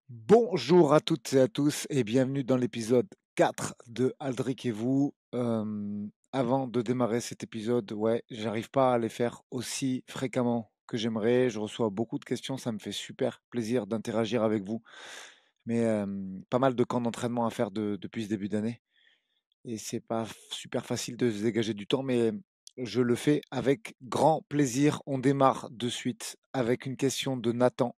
Bonjour à toutes et à tous et bienvenue dans l'épisode 4 de Aldric et vous. Avant de démarrer cet épisode, ouais, j'arrive pas à les faire aussi fréquemment que j'aimerais. Je reçois beaucoup de questions, ça me fait super plaisir d'interagir avec vous. Mais pas mal de camps d'entraînement à faire depuis ce début d'année et c'est pas super facile de se dégager du temps, mais je le fais avec grand plaisir. On démarre de suite avec une question de Nathan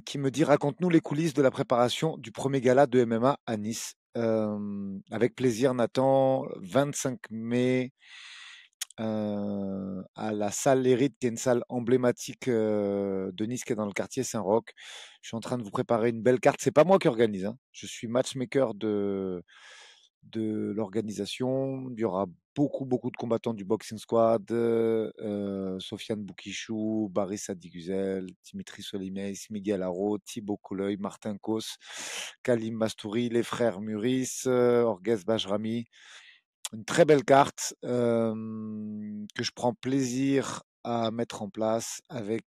qui me dit raconte-nous les coulisses de la préparation du premier gala de MMA à Nice. Avec plaisir, Nathan, 25 mai à la salle Lérite, qui est une salle emblématique de Nice, qui est dans le quartier Saint-Roch. Je suis en train de vous préparer une belle carte. C'est pas moi qui organise, hein. Je suis matchmaker de l'organisation. Il y aura beaucoup de combattants du Boxing Squad. Sofiane Boukishou, Baris Adigüzel, Dimitri Solimès, Miguel Haro, Thibaut Couleuil, Martin Kos, Kalim Mastouri, les frères Muris, Orges Bajrami. Une très belle carte que je prends plaisir à mettre en place avec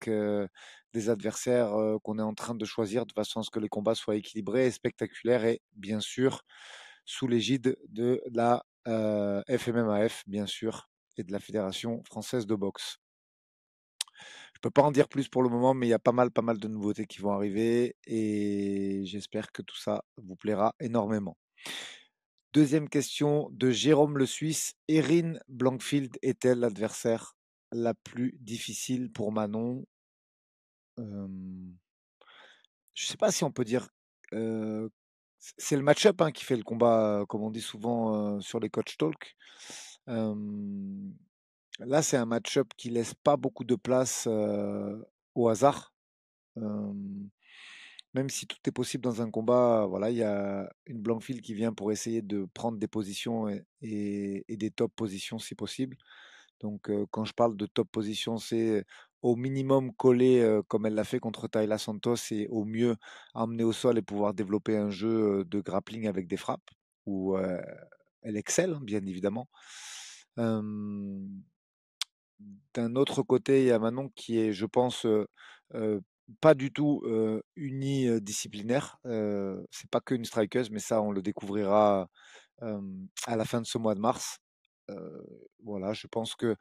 des adversaires qu'on est en train de choisir de façon à ce que les combats soient équilibrés et spectaculaires et bien sûr sous l'égide de la FMMAF, bien sûr, et de la Fédération française de boxe. Je peux pas en dire plus pour le moment, mais il y a pas mal de nouveautés qui vont arriver et j'espère que tout ça vous plaira énormément. Deuxième question de Jérôme Le Suisse. Erin Blankfield est-elle l'adversaire la plus difficile pour Manon? Euh, Je sais pas si on peut dire. C'est le match-up hein, qui fait le combat, comme on dit souvent sur les coach talk. Euh, Là, c'est un match-up qui laisse pas beaucoup de place au hasard. Euh, Même si tout est possible dans un combat, voilà, il y a une Blankfield qui vient pour essayer de prendre des positions et des top positions si possible. Donc, quand je parle de top position, c'est au minimum coller comme elle l'a fait contre Tayla Santos et au mieux emmener au sol et pouvoir développer un jeu de grappling avec des frappes où elle excelle, hein, bien évidemment. Euh, D'un autre côté, il y a Manon qui est, je pense, euh, pas du tout unidisciplinaire. C'est pas qu'une strikeuse, mais ça, on le découvrira euh, à la fin de ce mois de mars. Euh, voilà, je pense que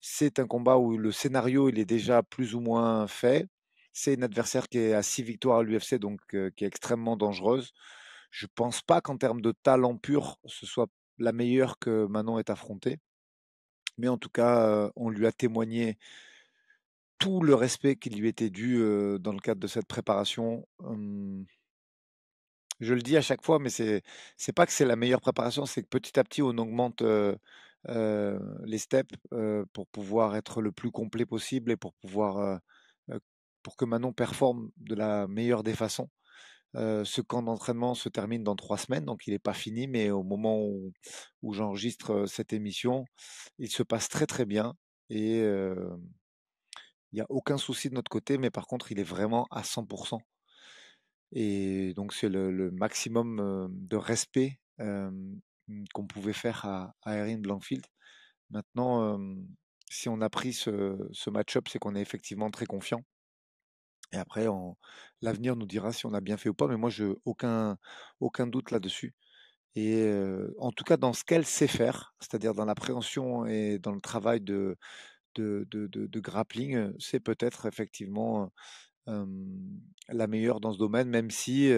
c'est un combat où le scénario il est déjà plus ou moins fait. C'est une adversaire qui est à 6 victoires à l'UFC, donc qui est extrêmement dangereuse. Je pense pas qu'en termes de talent pur, ce soit la meilleure que Manon ait affrontée. Mais en tout cas, on lui a témoigné tout le respect qui lui était dû dans le cadre de cette préparation. Je le dis à chaque fois, mais c'est pas que c'est la meilleure préparation, c'est que petit à petit on augmente les steps pour pouvoir être le plus complet possible et euh, pour que Manon performe de la meilleure des façons. Ce camp d'entraînement se termine dans 3 semaines, donc il n'est pas fini, mais au moment où j'enregistre cette émission, il se passe très bien et il n'y a aucun souci de notre côté, mais par contre, il est vraiment à 100%. Et donc, c'est le maximum de respect qu'on pouvait faire à Erin Blankfield. Maintenant, si on a pris ce match-up, c'est qu'on est effectivement très confiant. Et après, l'avenir nous dira si on a bien fait ou pas, mais moi, je aucun doute là-dessus. Et en tout cas, dans ce qu'elle sait faire, c'est-à-dire dans l'appréhension et dans le travail de grappling, c'est peut-être effectivement la meilleure dans ce domaine, même si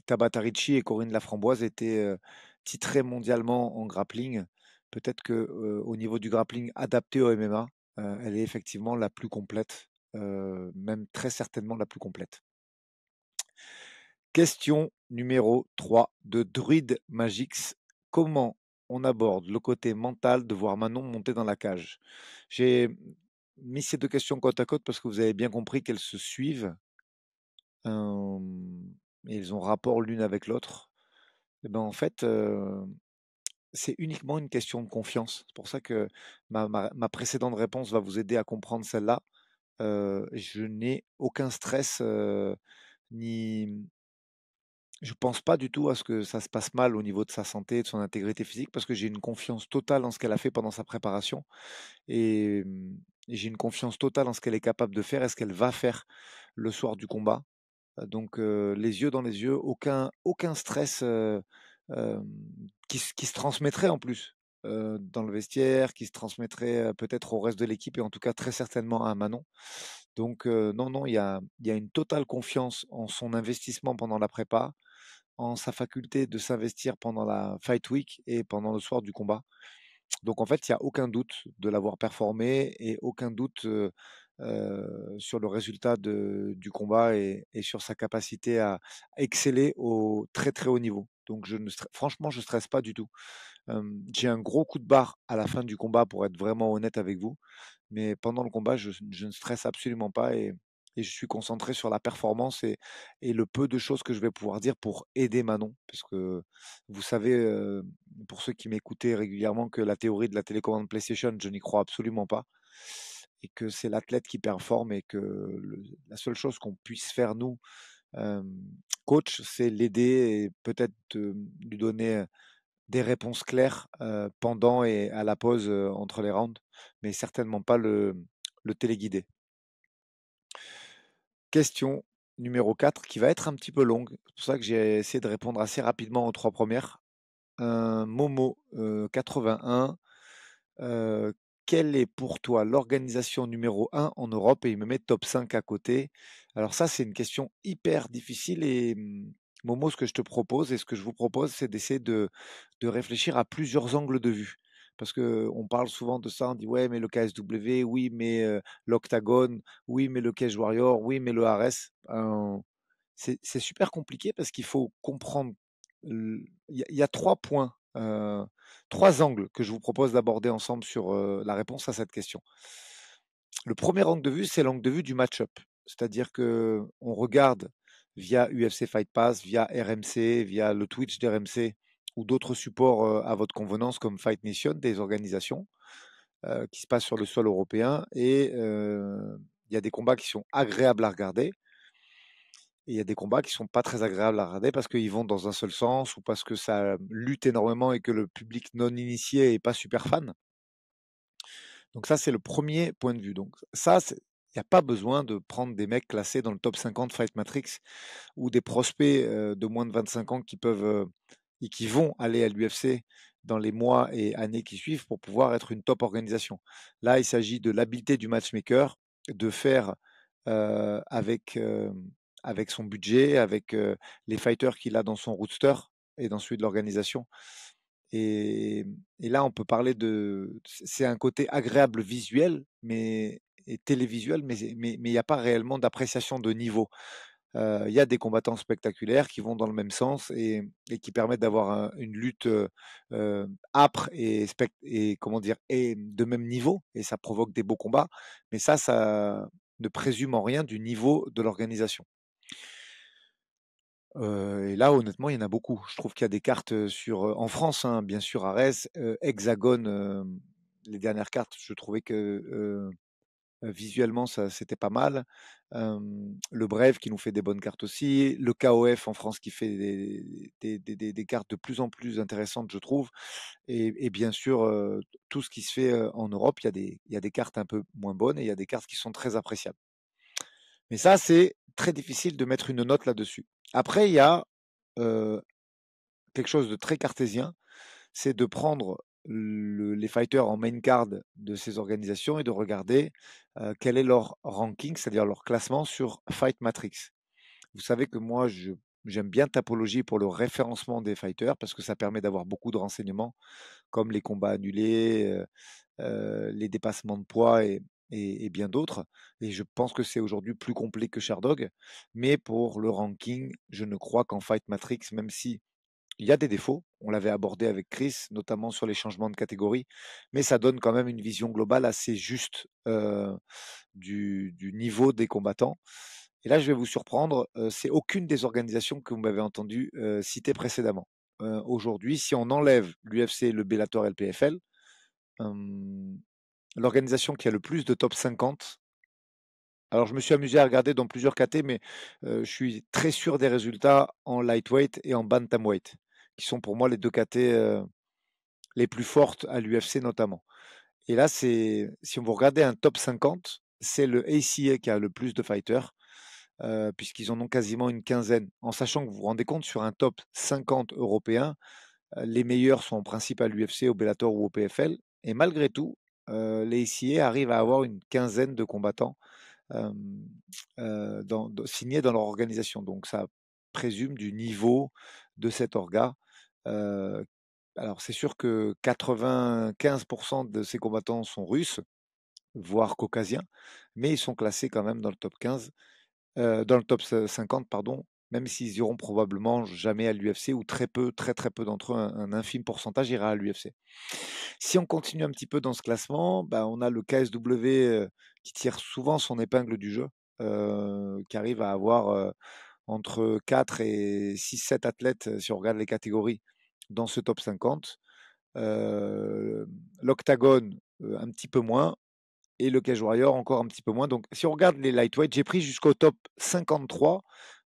Tabata Ricci et Corinne Laframboise étaient titrées mondialement en grappling. Peut-être que au niveau du grappling adapté au MMA, elle est effectivement la plus complète, même très certainement la plus complète. Question numéro 3 de Druid Magix. Comment on aborde le côté mental de voir Manon monter dans la cage? J'ai mis ces deux questions côte à côte parce que vous avez bien compris qu'elles se suivent euh, et elles ont rapport l'une avec l'autre. Et ben en fait, c'est uniquement une question de confiance. C'est pour ça que ma précédente réponse va vous aider à comprendre celle-là. Je n'ai aucun stress ni je pense pas du tout à ce que ça se passe mal au niveau de sa santé, de son intégrité physique, parce que j'ai une confiance totale en ce qu'elle a fait pendant sa préparation et j'ai une confiance totale en ce qu'elle est capable de faire et ce qu'elle va faire le soir du combat. Donc les yeux dans les yeux, aucun stress qui se transmettrait en plus dans le vestiaire, qui se transmettrait peut-être au reste de l'équipe et en tout cas très certainement à Manon. Donc non, non, il y a une totale confiance en son investissement pendant la prépa, en sa faculté de s'investir pendant la fight week et pendant le soir du combat. Donc en fait, il n'y a aucun doute de l'avoir performé et aucun doute sur le résultat du combat et sur sa capacité à exceller au très très haut niveau. Donc franchement, je ne stresse pas du tout. J'ai un gros coup de barre à la fin du combat pour être vraiment honnête avec vous, mais pendant le combat, je ne stresse absolument pas et je suis concentré sur la performance et le peu de choses que je vais pouvoir dire pour aider Manon. Parce que vous savez, pour ceux qui m'écoutaient régulièrement, que la théorie de la télécommande PlayStation, je n'y crois absolument pas. Et que c'est l'athlète qui performe et que la seule chose qu'on puisse faire, nous, euh, coach, c'est l'aider et peut-être lui donner des réponses claires pendant et à la pause entre les rounds, mais certainement pas le téléguider. Question numéro 4 qui va être un petit peu longue. C'est pour ça que j'ai essayé de répondre assez rapidement aux trois premières. Momo 81. euh, Quelle est pour toi l'organisation numéro 1 en Europe? Et il me met top 5 à côté. Alors ça, c'est une question hyper difficile et Momo, ce que je te propose et ce que je vous propose, c'est d'essayer de réfléchir à plusieurs angles de vue. Parce que on parle souvent de ça, on dit ouais, mais le KSW, oui, mais l'Octagone, oui, mais le Cage Warrior, oui, mais le RS. C'est super compliqué parce qu'il faut comprendre. Il y a 3 points, 3 angles que je vous propose d'aborder ensemble sur la réponse à cette question. Le premier angle de vue, c'est l'angle de vue du match-up. C'est-à-dire que on regarde via UFC Fight Pass, via RMC, via le Twitch d'RMC ou d'autres supports à votre convenance comme Fight Nation, des organisations qui se passent sur le sol européen. Et il y a des combats qui sont agréables à regarder. Et il y a des combats qui sont pas très agréables à regarder parce qu'ils vont dans un seul sens ou parce que ça lutte énormément et que le public non initié est pas super fan. Donc ça, c'est le premier point de vue. Donc ça, il n'y a pas besoin de prendre des mecs classés dans le top 50 Fight Matrix ou des prospects de moins de 25 ans qui peuvent et qui vont aller à l'UFC dans les mois et années qui suivent pour pouvoir être une top organisation. Là, il s'agit de l'habileté du matchmaker, de faire avec son budget, avec les fighters qu'il a dans son roster et dans celui de l'organisation. Et, et là, on peut parler c'est un côté agréable visuel, et télévisuel, mais il n'y a pas réellement d'appréciation de niveau. Il y a des combattants spectaculaires qui vont dans le même sens et qui permettent d'avoir une lutte âpre et comment dire et de même niveau et ça provoque des beaux combats. Mais ça ne présume en rien du niveau de l'organisation. Et là, honnêtement, il y en a beaucoup. Je trouve qu'il y a des cartes en France, hein, bien sûr, Arès, Hexagone. Les dernières cartes, je trouvais que visuellement, ça, c'était pas mal. Le Brave qui nous fait des bonnes cartes aussi. Le KOF en France qui fait des cartes de plus en plus intéressantes, je trouve. Et bien sûr, tout ce qui se fait en Europe, il y a des cartes un peu moins bonnes et il y a des cartes qui sont très appréciables. Mais ça, c'est très difficile de mettre une note là-dessus. Après, il y a euh, quelque chose de très cartésien, c'est de prendre les fighters en main card de ces organisations et de regarder quel est leur ranking, c'est-à-dire leur classement sur Fight Matrix. Vous savez que moi, j'aime bien Tapologie pour le référencement des fighters parce que ça permet d'avoir beaucoup de renseignements comme les combats annulés, les dépassements de poids et bien d'autres. Et je pense que c'est aujourd'hui plus complet que Sherdog. Mais pour le ranking, je ne crois qu'en Fight Matrix, même si il y a des défauts, on l'avait abordé avec Chris, notamment sur les changements de catégorie, mais ça donne quand même une vision globale assez juste du niveau des combattants. Et là, je vais vous surprendre, c'est aucune des organisations que vous m'avez entendu citer précédemment. Aujourd'hui, si on enlève l'UFC, le Bellator et le PFL, l'organisation qui a le plus de top 50, alors je me suis amusé à regarder dans plusieurs KT, mais je suis très sûr des résultats en lightweight et en bantamweight, qui sont pour moi les deux KT les plus fortes à l'UFC notamment. Et là, si on vous regardez un top 50, c'est le ACA qui a le plus de fighters. puisqu'ils en ont quasiment une quinzaine. En sachant que vous vous rendez compte, sur un top 50 européen, les meilleurs sont en principe à l'UFC, au Bellator ou au PFL. Et malgré tout, les ACA arrivent à avoir une quinzaine de combattants euh, signés dans leur organisation. Donc ça présume du niveau de cet orga. Euh, alors c'est sûr que 95% de ces combattants sont russes, voire caucasiens, mais ils sont classés quand même dans le top 15, dans le top 50, pardon, même s'ils iront probablement jamais à l'UFC ou très peu, très très peu d'entre eux, un infime pourcentage ira à l'UFC. Si on continue un petit peu dans ce classement, bah, on a le KSW qui tire souvent son épingle du jeu, qui arrive à avoir entre 4 et 6-7 athlètes, si on regarde les catégories, dans ce top 50. L'Octagone, un petit peu moins, et le Cage Warrior encore un petit peu moins. Donc, si on regarde les lightweight, j'ai pris jusqu'au top 53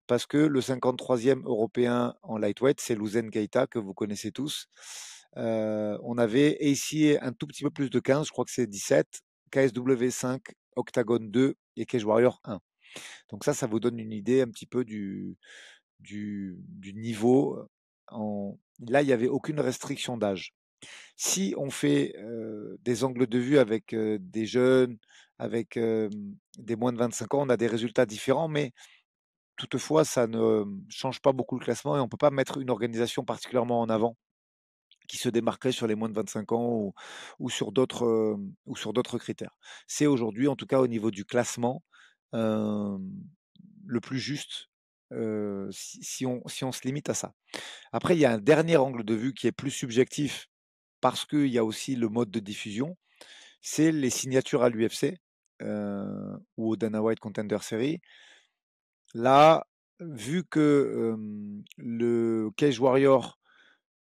parce que le 53e européen en lightweight, c'est Louzen Keita que vous connaissez tous. On avait ACA un tout petit peu plus de 15, je crois que c'est 17, KSW 5, Octagon 2 et Cage Warrior 1. Donc ça vous donne une idée un petit peu du niveau. Là, il n'y avait aucune restriction d'âge. Si on fait des angles de vue avec des jeunes, avec des moins de 25 ans, on a des résultats différents, mais toutefois, ça ne change pas beaucoup le classement et on ne peut pas mettre une organisation particulièrement en avant qui se démarquerait sur les moins de 25 ans ou sur d'autres critères. C'est aujourd'hui, en tout cas au niveau du classement, euh, le plus juste si on se limite à ça. Après, il y a un dernier angle de vue qui est plus subjectif parce qu'il y a aussi le mode de diffusion, c'est les signatures à l'UFC ou au Dana White Contender Series. Là, vu que le Cage Warrior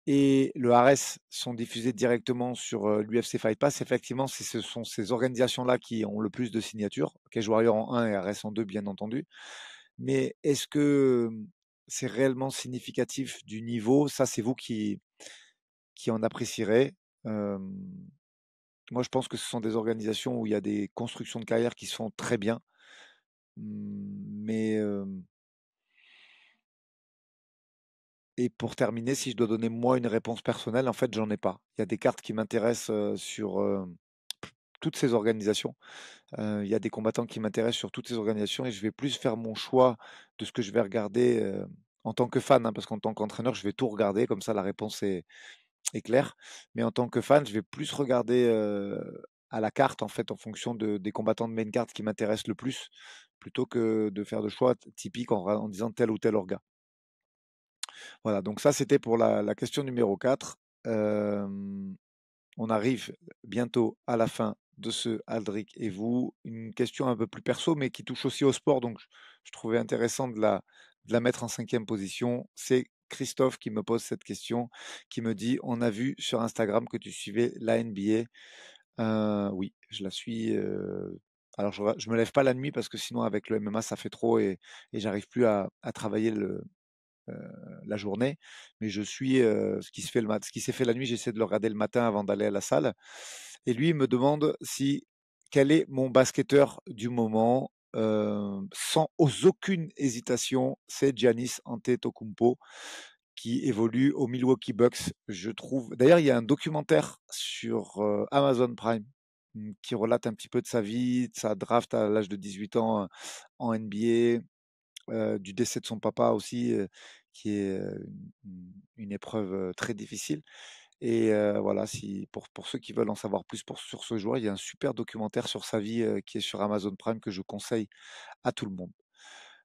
et le Ares sont diffusés directement sur l'UFC Fight Pass, effectivement, ce sont ces organisations-là qui ont le plus de signatures. Cage Warrior en 1 et Ares en 2, bien entendu. Mais est-ce que c'est réellement significatif du niveau? Ça, c'est vous qui en apprécierez. Euh, Moi, je pense que ce sont des organisations où il y a des constructions de carrière qui se font très bien. Mais et pour terminer, si je dois donner moi une réponse personnelle, en fait, j'en ai pas. Il y a des cartes qui m'intéressent sur toutes ces organisations. Il y a des combattants qui m'intéressent sur toutes ces organisations et je vais plus faire mon choix de ce que je vais regarder en tant que fan, hein, parce qu'en tant qu'entraîneur, je vais tout regarder. Comme ça, la réponse est clair. Mais en tant que fan, je vais plus regarder à la carte, en fait, en fonction des combattants de main card qui m'intéressent le plus, plutôt que de faire de choix typiques en disant tel ou tel orga. Voilà, donc ça, c'était pour la question numéro 4. Euh, on arrive bientôt à la fin de ce Aldric et vous. Une question un peu plus perso, mais qui touche aussi au sport, donc je trouvais intéressant de la mettre en cinquième position. C'est Christophe qui me pose cette question, qui me dit, on a vu sur Instagram que tu suivais la NBA. Oui, je la suis. Alors, je me lève pas la nuit parce que sinon, avec le MMA, ça fait trop et j'arrive plus à travailler la journée. Mais je suis ce qui se fait ce qui s'est fait la nuit, j'essaie de le regarder le matin avant d'aller à la salle. Et lui, il me demande quel est mon basketteur du moment. Sans aucune hésitation, c'est Giannis Antetokounmpo qui évolue aux Milwaukee Bucks. Je trouve. D'ailleurs, il y a un documentaire sur Amazon Prime qui relate un petit peu de sa vie, de sa draft à l'âge de 18 ans en NBA, du décès de son papa aussi, qui est une épreuve très difficile. Et voilà, pour ceux qui veulent en savoir plus sur ce joueur, il y a un super documentaire sur sa vie qui est sur Amazon Prime que je conseille à tout le monde.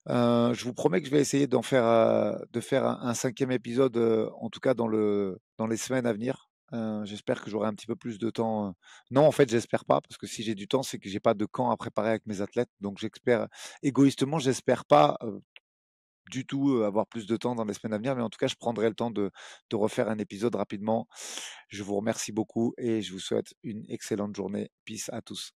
Je vous promets que je vais essayer de faire un cinquième épisode, en tout cas dans les semaines à venir. J'espère que j'aurai un petit peu plus de temps. Non, en fait, j'espère pas, parce que si j'ai du temps, c'est que j'ai pas de camp à préparer avec mes athlètes. Donc, égoïstement, j'espère pas du tout avoir plus de temps dans les semaines à venir, mais en tout cas, je prendrai le temps de refaire un épisode rapidement. Je vous remercie beaucoup et je vous souhaite une excellente journée. Peace à tous.